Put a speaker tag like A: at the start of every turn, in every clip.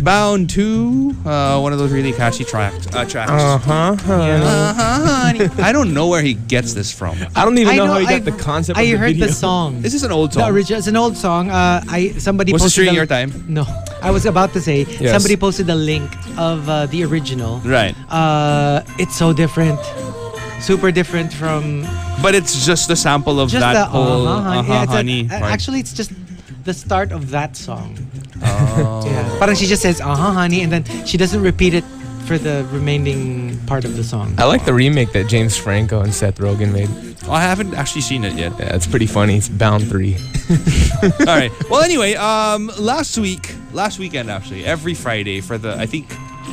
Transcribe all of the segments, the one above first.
A: Bound to one of those really catchy tracks. Honey. I don't know where he gets this from.
B: I don't even know how he got the concept of the
C: heard
B: video.
C: the song.
A: Is this an old song?
C: The original, it's an old song. Somebody
A: Was this
C: posted
A: during your time?
C: No, I was about to say
B: Yes.
C: somebody posted the link of the original.
A: Right.
C: It's so different, super different from
A: But it's just a sample of
C: just
A: that
C: the
A: whole
C: Yeah,
A: honey part.
C: actually, it's just the start of that song.
A: Oh.
C: Yeah, parang she just says honey, and then she doesn't repeat it for the remaining part of the song.
B: I like the remake that James Franco and Seth Rogen made.
A: I haven't actually seen it yet.
B: Yeah, it's pretty funny. It's Bound 3.
A: All right. Well, anyway, last weekend actually, every Friday for I think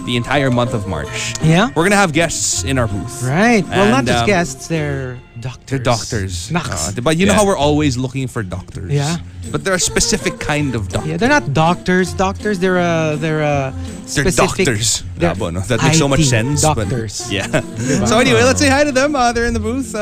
A: the entire month of March.
C: Yeah.
A: We're gonna have guests in our booth.
C: Right. Well, not
A: And,
C: just guests, they're doctors.
A: They're doctors.
C: Naks.
A: But you know how we're always looking for doctors.
C: Yeah.
A: But they're a specific kind of doctor.
C: Yeah, they're not doctors. They're
A: They're
C: specific.
A: doctors.
C: They're
A: Bravo, no? That makes so much
C: IT
A: sense.
C: doctors.
A: But yeah. So anyway, let's say hi to them. They're in the booth.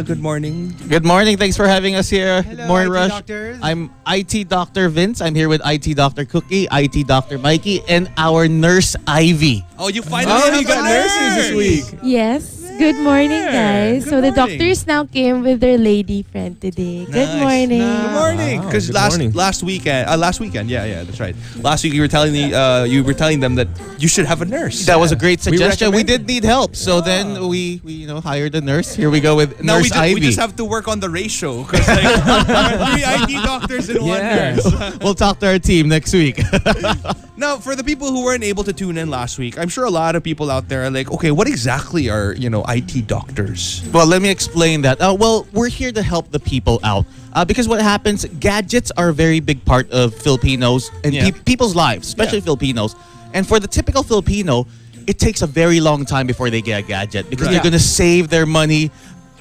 A: Good morning.
D: Good morning. Thanks for having us here.
C: Hello,
D: Morning
C: IT
D: Rush.
C: doctors.
D: I'm IT Dr. Vince. I'm here with IT Dr. Cookie, IT Dr. Mikey, and our nurse Ivy.
A: Oh, you finally
B: Oh,
A: have
B: you got
A: a
B: nurses this week.
E: Yes. Good morning, guys.
A: Good
E: So the
A: morning.
E: doctors now came with their lady friend today. Good
A: Nice.
E: morning.
A: Good morning.
B: Wow,
A: Because
B: good morning.
A: last weekend, yeah, that's right. Last week you were telling them that you should have a nurse.
D: That was a great suggestion. We,
B: recommend
D: did need help, so then we hired a nurse. Here we go with Nurse Ivy.
A: we just have to work on the ratio because like, there are 3 IT doctors in one
B: Yes.
A: nurse.
D: We'll talk to our team next week.
A: Now, for the people who weren't able to tune in last week, I'm sure a lot of people out there are like, okay, what exactly are IT doctors?
D: Well, let me explain that. Well, we're here to help the people out. Because what happens, gadgets are a very big part of Filipinos and
A: Yeah.
D: people's lives, especially Filipinos. And for the typical Filipino, it takes a very long time before they get a gadget because
A: Right.
D: they're going to save their money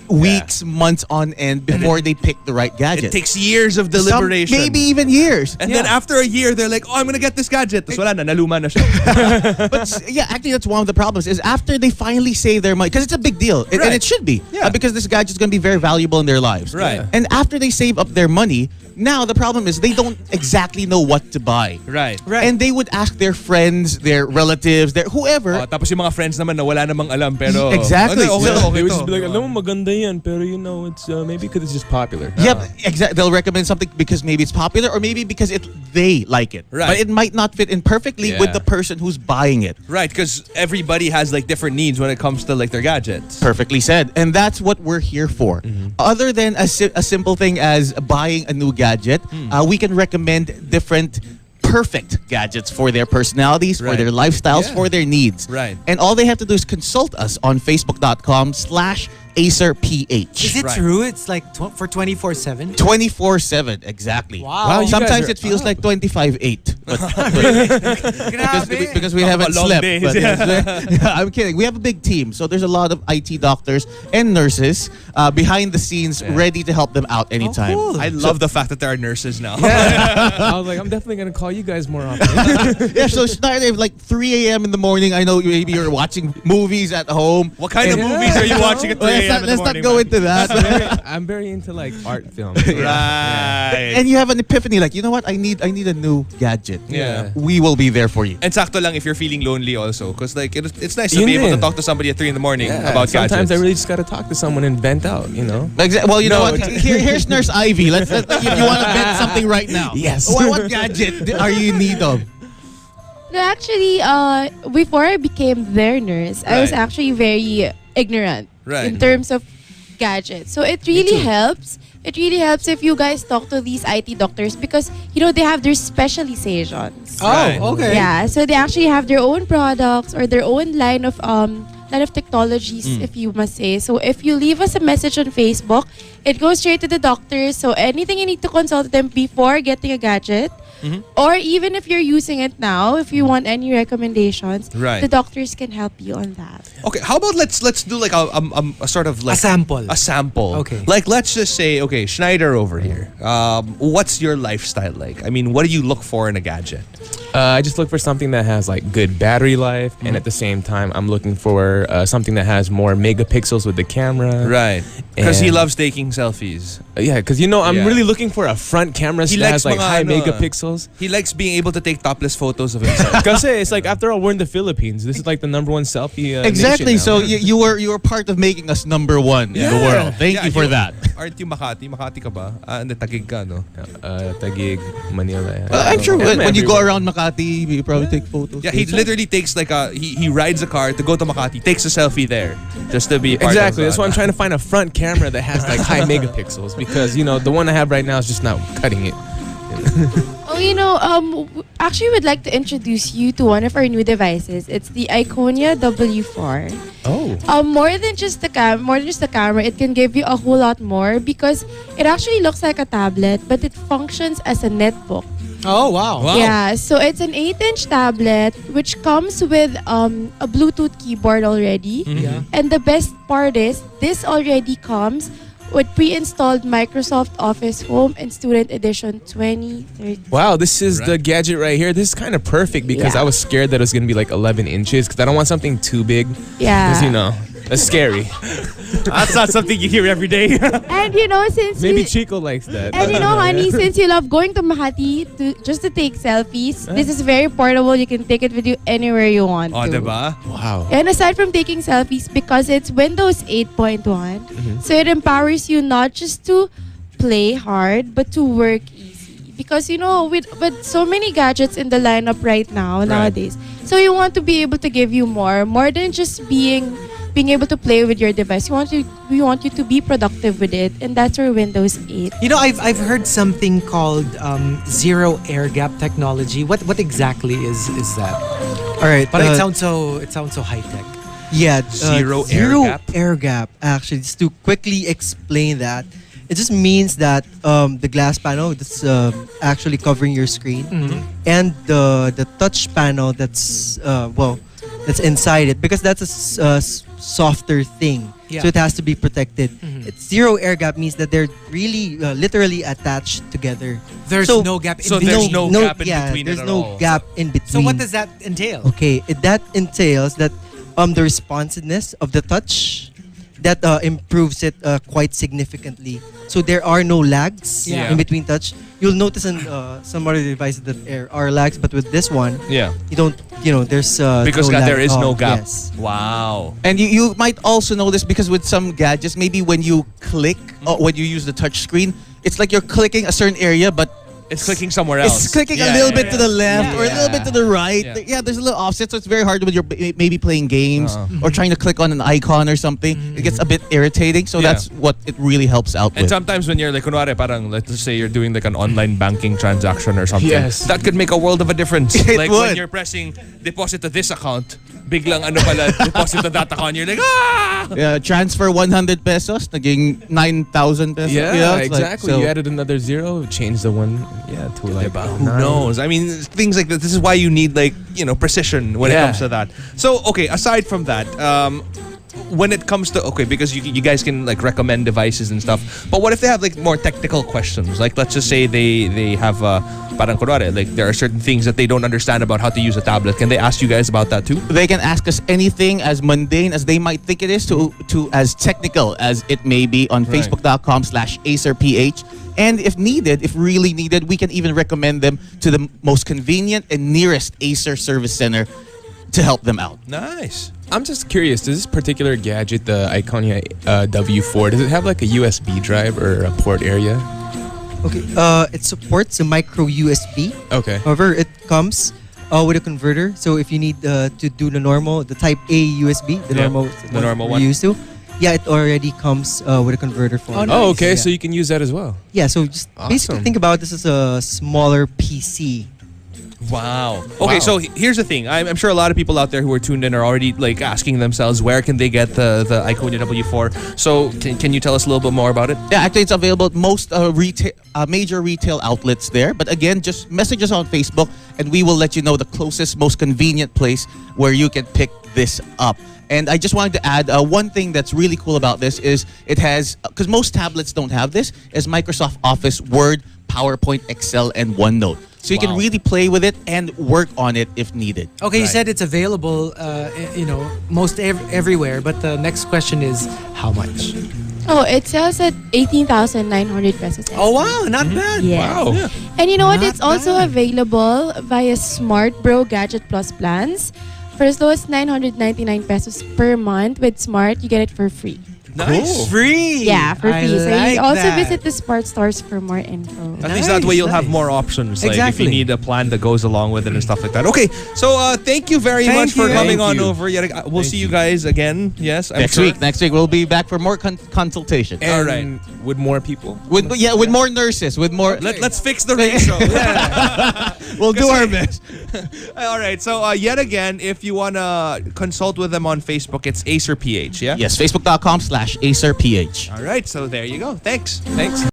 D: weeks, months on end before they pick the right gadget.
A: It takes years of
D: Some-
A: deliberation.
D: maybe even years.
A: And then after a year, they're like, oh, I'm going to get this gadget. Tapos wala na, naluma na siya.
D: But yeah, actually, that's one of the problems is after they finally save their money, because it's a big deal, and
A: Right.
D: it should be,
A: Yeah.
D: because this gadget is going to be very valuable in their lives.
A: Right.
D: And after they save up their money, now the problem is they don't exactly know what to buy.
A: Right.
D: And they would ask their friends, their relatives, their whoever.
A: Tapos yung mga friends naman na wala namang alam pero...
D: Exactly.
A: Okay,
D: So-
A: okay
B: They would
A: to.
B: just be like, alam mo maganda yan, pero you know, it's maybe because it's just popular.
D: Yep, exactly. They'll recommend something because maybe it's popular or maybe because they like it.
A: Right.
D: But it might not fit in perfectly with
B: Yeah.
D: the person who's buying it.
A: Right, because everybody has like different needs when it comes to like their gadgets.
D: Perfectly said. And that's what we're here for. Other than a simple thing as buying a new gadget, we can recommend different perfect gadgets for their personalities, for
A: Right.
D: their lifestyles,
A: Yeah.
D: for their needs.
A: Right.
D: And all they have to do is consult us on facebook.com/AcerPH.
C: Is it
A: Right.
C: true? It's like for 24/7.
D: 24/7 exactly.
C: Wow.
B: you
D: Sometimes
B: guys
D: it feels like 25/8.
C: Grabe.
D: Because we haven't
A: long
D: slept.
A: days,
D: But
A: yeah.
D: I'm kidding. We have a big team. So there's a lot of IT doctors and nurses behind the scenes ready to help them out anytime.
A: I love the fact that there are nurses now.
B: I was like, I'm definitely going to call you guys more often.
D: Yeah, so starting like 3 a.m. in the morning. I know maybe you're watching movies at home.
A: What kind of movies are you watching at 3
D: Well,
A: a.m. in the
D: let's not
A: morning,
D: go
A: man?
D: into that.
B: I'm very into like art films.
A: Right.
D: And you have an epiphany like, you know what? I need a new gadget.
A: Yeah.
D: We will be there for you.
A: And sakto lang if you're feeling lonely also. Because like it's nice to
B: Yun
A: be able to
B: din.
A: talk to somebody at 3 in the morning
B: Yeah,
A: about
B: sometimes
A: gadgets.
B: I really just got to talk to someone and vent out, you know?
D: Well, you know
B: No,
D: what? Here's Nurse Ivy. Let's you want to bet something right now.
B: Yes.
D: What gadget are you in need of?
E: No, actually, before I became their nurse, I was
A: Right.
E: actually very ignorant
A: Right.
E: in terms of gadgets. So it really helps. It really helps if you guys talk to these IT doctors because, they have their specializations.
A: Right.
C: Oh, okay.
E: Yeah, so they actually have their own products or their own line of technologies, if you must say. So if you leave us a message on Facebook, it goes straight to the doctors. So anything you need to consult them before getting a gadget, or even if you're using it now, if you want any recommendations,
A: Right.
E: the doctors can help you on that.
A: Okay, how about let's do like a sort of like
C: A sample.
A: A sample.
C: Okay.
A: Like let's just say, okay, Schneider over here. What's your lifestyle like? I mean, what do you look for in a gadget?
B: I just look for something that has like good battery life, and at the same time, I'm looking for something that has more megapixels with the camera.
A: Right. Because he
B: And-
A: loves taking selfies.
B: Yeah, because I'm
A: Yeah.
B: really looking for a front camera
A: He
B: that
A: likes
B: has like
A: mga
B: high
A: ano,
B: megapixels. megapixels.
A: He likes being able to take topless photos of himself.
B: Because it's like, after all, we're in the Philippines. This is like the #1 selfie.
D: Exactly.
B: Nation
D: So
B: now.
D: you were part of making us #1 in the world. Thank you for that.
A: Aren't you Makati? Makati ka ba? Hindi, Taguig ka, no?
B: Taguig, Manila.
D: I'm sure
B: Yeah,
D: when you go
B: everywhere.
D: around Makati, you probably take photos.
A: Yeah, he literally takes like he rides a car to go to Makati, takes a selfie there just to be part
B: Exactly.
A: of
B: That's why I'm trying to find a front camera that has like high megapixels, because the one I have right now is just not cutting it.
E: Actually, we'd like to introduce you to one of our new devices. It's the Iconia W4.
B: Oh.
E: More than just the camera, it can give you a whole lot more because it actually looks like a tablet, but it functions as a netbook.
C: Oh, wow.
A: Wow.
E: Yeah, so it's an 8-inch tablet which comes with a Bluetooth keyboard already.
C: Yeah.
E: And the best part is this already comes with pre-installed Microsoft Office Home and Student Edition 2013.
B: Wow, this is the gadget right here. This is kind of perfect because
E: Yeah.
B: I was scared that it was going to be like 11 inches because I don't want something too big.
E: Yeah.
B: Because, that's scary.
A: That's not something you hear every day.
E: And since
B: Maybe
E: you,
B: Chico likes that.
E: and honey, since you love going to Makati just to take selfies, this is very portable. You can take it with you anywhere you want
A: Oh,
E: to.
A: diba?
B: Wow.
E: And aside from taking selfies, because it's Windows 8.1, so it empowers you not just to play hard, but to work easy. Because, with so many gadgets in the lineup right now, nowadays, so you want to be able to give you more than just being able to play with your device. We want you to be productive with it, and that's our Windows 8.
C: I've heard something called zero air gap technology. What exactly is that?
F: All right.
C: But it sounds so high tech.
F: Yeah.
A: Zero air
F: zero
A: gap?
F: air gap. Actually, just to quickly explain that, it just means that the glass panel that's actually covering your screen, and the touch panel that's that's inside it, because that's a softer thing.
C: Yeah.
F: So it has to be protected. It's zero air gap means that they're really literally attached together.
C: There's
F: So-
C: no gap in
A: So
C: between.
A: there's no gap in
F: yeah,
A: between
F: there's
A: it at
F: no
A: all.
F: gap in between.
C: So what does that entail?
F: Okay, that entails that the responsiveness of the touch that improves it quite significantly. So there are no lags
C: Yeah.
F: in between touch. You'll notice in some other devices that there are lags, but with this one,
A: Yeah.
F: you don't. There's
A: Because
F: no lag
A: there is
F: at
A: no
F: all.
A: gap.
F: Yes.
A: Wow.
D: And you might also know this because with some gadgets, maybe when you click, when you use the touch screen, it's like you're clicking a certain area, but
A: It's clicking somewhere else.
D: it's clicking
A: Yeah,
D: a little
A: yeah,
D: bit to the left or a little bit to the right.
A: Yeah.
D: Yeah, there's a little offset, so it's very hard when you're maybe playing games or trying to click on an icon or something. It gets a bit irritating, so
A: Yeah.
D: that's what it really helps out
A: And
D: with.
A: sometimes when you're like, kunwari, parang let's just say you're doing like an online banking transaction or something.
B: Yes.
A: That could make a world of a difference.
D: It
A: Like when
D: would.
A: you're pressing deposit to this account, biglang pala, deposit to that account, you're like, ah!
D: Yeah, transfer 100 pesos, naging 9,000 pesos.
B: Yeah,
D: it's like-
B: exactly.
D: so-
B: You added another zero, changed the one, to like
A: Who knows? I mean, things like this is why you need precision when it
B: Yeah.
A: comes to that. So, okay, aside from that, when it comes to because you guys can like recommend devices and stuff, but what if they have like more technical questions? Like let's just say they have parang kunwari, like there are certain things that they don't understand about how to use a tablet. Can they ask you guys about that too?
D: They can ask us anything as mundane as they might think it is to as technical as it may be on
A: Right.
D: facebook.com/AcerPH. And if needed, if really needed, we can even recommend them to the most convenient and nearest Acer service center to help them out.
A: Nice.
B: I'm just curious, does this particular gadget, the Iconia W4, does it have like a USB drive or a port area?
F: Okay. It supports a micro USB.
B: Okay.
F: However, it comes with a converter. So if you need to do the Type A USB, the
A: Yeah,
F: normal
A: one.
F: we used to, yeah, it already comes with a converter for
C: Oh,
F: it.
C: nice.
B: Oh, okay.
F: Yeah.
B: So you can use that as well.
F: Yeah, so just basically
B: Awesome.
F: think about this as a smaller PC.
A: Wow. Okay,
B: Wow.
A: so here's the thing. I'm sure a lot of people out there who are tuned in are already like asking themselves where can they get the Iconia W4. So can you tell us a little bit more about it?
D: Yeah, actually, it's available at most major retail outlets there. But again, just message us on Facebook, and we will let you know the closest, most convenient place where you can pick this up. And I just wanted to add one thing that's really cool about this is it has, because most tablets don't have this, is Microsoft Office, Word, PowerPoint, Excel, and OneNote. So you can
A: Wow.
D: really play with it and work on it if needed.
C: Okay, you
A: Right.
C: said it's available, most everywhere. But the next question is how much?
E: Oh, it sells at 18,900 pesos.
C: Oh wow, not bad.
E: Yes.
B: Wow.
E: And you know what?
C: Not
E: It's also
C: bad.
E: available via Smart Bro Gadget Plus plans. For as low as 999 pesos per month with Smart, you get it for free.
A: Nice.
C: Free.
E: Yeah, for
C: I
E: free. So
C: like
E: you also
C: that.
E: visit the Smart stores for more info.
A: At least that way you'll have
C: Nice.
A: more options. Like if
C: Exactly.
A: you need a plan that goes along with it and stuff like that. Okay, so thank you very
C: Thank
A: much for
C: you.
A: coming
B: Thank
A: on
B: you.
A: over. We'll see you guys again. Yes, I'm
D: Next
A: sure.
D: week. Next week we'll be back for more consultation.
B: And
A: All right.
B: with more people.
D: With more nurses, with more.
A: Let's fix the ratio.
D: We'll do our best.
A: All right. So yet again, if you wanna consult with them on Facebook, it's Acer PH. Yeah.
D: Yes, facebook.com/AcerPH.
A: All right. So there you go. Thanks.
B: Thanks.